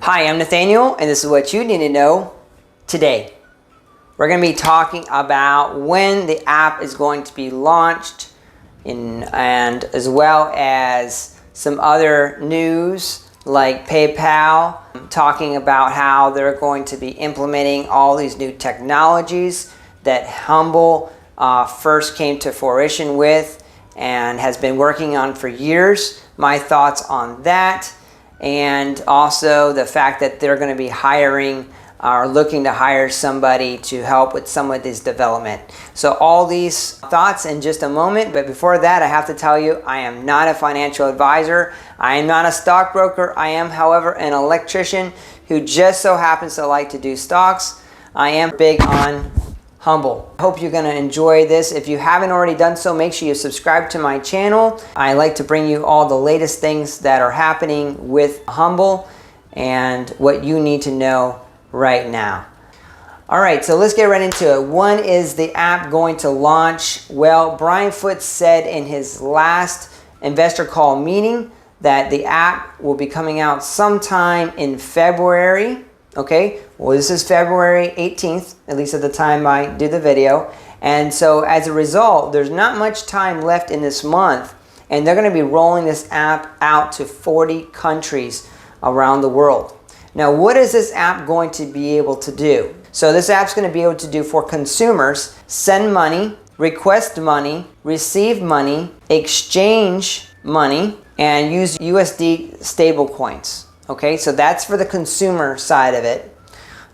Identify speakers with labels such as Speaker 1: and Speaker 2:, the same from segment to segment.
Speaker 1: Hi, I'm Nathaniel, and this is what you need to know today. We're going to be talking about when the app is going to be launched and as well as some other news like PayPal, talking about how they're going to be implementing all these new technologies that HUMBL first came to fruition with and has been working on for years. My thoughts on that, and also the fact that they're going to be hiring or looking to hire somebody to help with some of this development. So all these thoughts in just a moment, but before that I have to tell you I am not a financial advisor. I am not a stockbroker. I am, however, an electrician who just so happens to like to do stocks. I am big on HUMBL. I hope you're going to enjoy this. If you haven't already done so, make sure you subscribe to my channel. I like to bring you all the latest things that are happening with HUMBL and what you need to know right now. All right, so let's get right into it. When is the app going to launch? Well, Brian Foote said in his last investor call meeting that the app will be coming out sometime in February. Okay, well, this is February 18th, at least at the time I do the video. And so as a result, there's not much time left in this month, and they're going to be rolling this app out to 40 countries around the world. Now, what is this app going to be able to do? So this app's going to be able to do for consumers: send money, request money, receive money, exchange money, and use USD stable coins. Okay, so that's for the consumer side of it.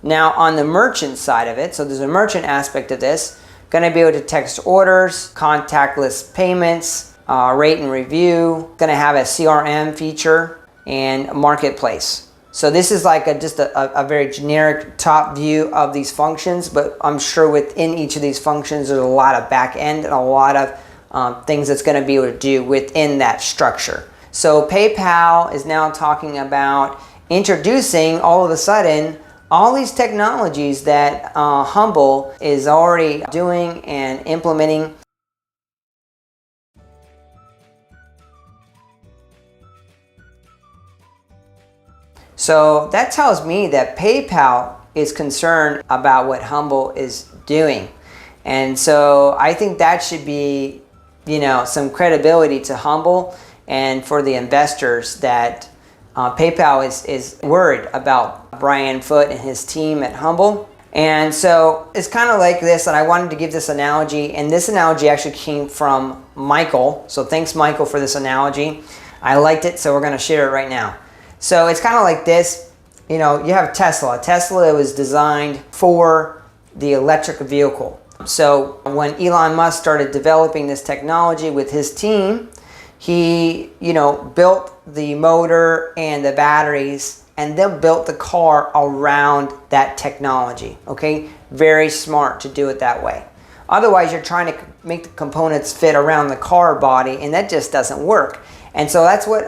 Speaker 1: Now on the merchant side of it, so there's a merchant aspect of this, going to be able to text orders, contactless payments, rate and review, going to have a CRM feature, and marketplace. So this is like just a very generic top view of these functions, but I'm sure within each of these functions there's a lot of back end and a lot of things that's going to be able to do within that structure. So PayPal is now talking about introducing all of a sudden all these technologies that HUMBL is already doing and implementing. So that tells me that PayPal is concerned about what HUMBL is doing. And so I think that should be, some credibility to HUMBL and for the investors that PayPal is worried about Brian Foote and his team at HUMBL. And so it's kind of like this, and I wanted to give this analogy, and this analogy actually came from Michael. So thanks, Michael, for this analogy. I liked it, so we're going to share it right now. So it's kind of like this. You have Tesla. Tesla was designed for the electric vehicle. So when Elon Musk started developing this technology with his team, he, built the motor and the batteries and then built the car around that technology. Okay, very smart to do it that way. Otherwise, you're trying to make the components fit around the car body, and that just doesn't work. And so that's what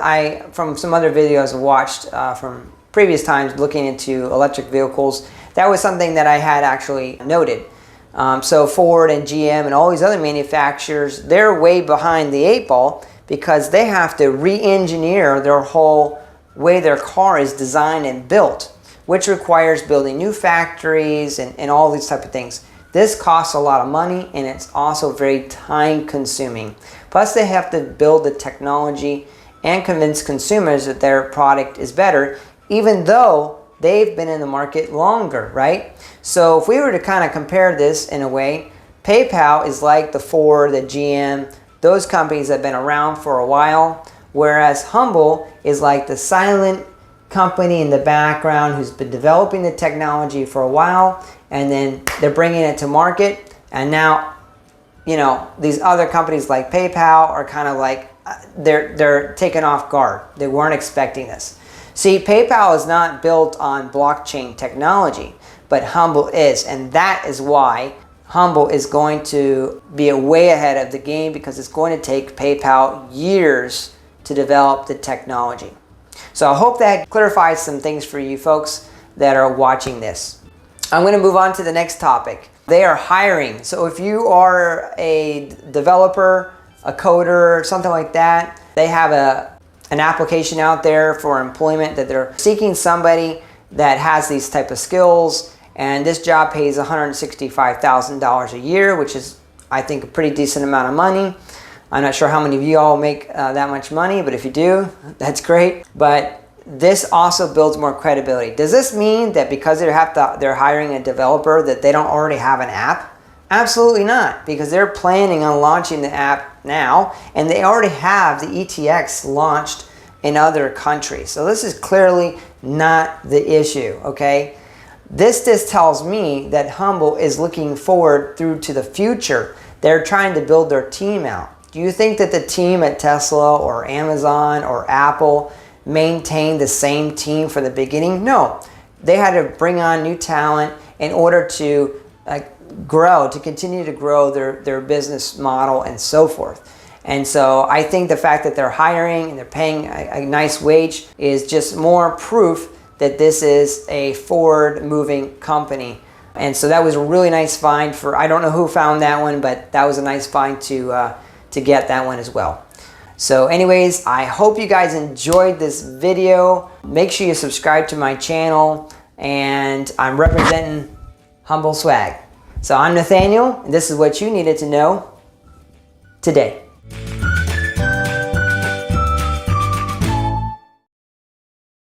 Speaker 1: from some other videos I watched from previous times looking into electric vehicles, that was something that I had actually noted. So Ford and GM and all these other manufacturers, they're way behind the 8 ball because they have to re-engineer their whole way their car is designed and built, which requires building new factories and all these type of things. This costs a lot of money, and it's also very time consuming. Plus they have to build the technology and convince consumers that their product is better, even though they've been in the market longer, right? So if we were to kind of compare this in a way, PayPal is like the Ford, the GM, those companies that have been around for a while, whereas HUMBL is like the silent company in the background who's been developing the technology for a while, and then they're bringing it to market, and now these other companies like PayPal are kind of like they're taken off guard. They weren't expecting this. See, PayPal is not built on blockchain technology, but HUMBL is, and that is why HUMBL is going to be way ahead of the game, because it's going to take PayPal years to develop the technology. So I hope that clarifies some things for you folks that are watching this. I'm going to move on to the next topic. They are hiring. So if you are a developer, a coder, something like that, they have an application out there for employment that they're seeking somebody that has these type of skills. And this job pays $165,000 a year, which is, I think, a pretty decent amount of money. I'm not sure how many of you all make that much money, but if you do, that's great. But this also builds more credibility. Does this mean that because they're hiring a developer that they don't already have an app? Absolutely not, because they're planning on launching the app now, and they already have the ETX launched in other countries. So this is clearly not the issue, okay? This just tells me that HUMBL is looking forward through to the future. They're trying to build their team out. Do you think that the team at Tesla or Amazon or Apple maintained the same team from the beginning? No. They had to bring on new talent in order to continue to grow their business model and so forth. And so I think the fact that they're hiring and they're paying a nice wage is just more proof that this is a forward-moving company. And so that was a really nice find for, I don't know who found that one, but that was a nice find to get that one as well. So anyways, I hope you guys enjoyed this video. Make sure you subscribe to my channel, and I'm representing HUMBL Swag. So I'm Nathaniel, and this is what you needed to know today.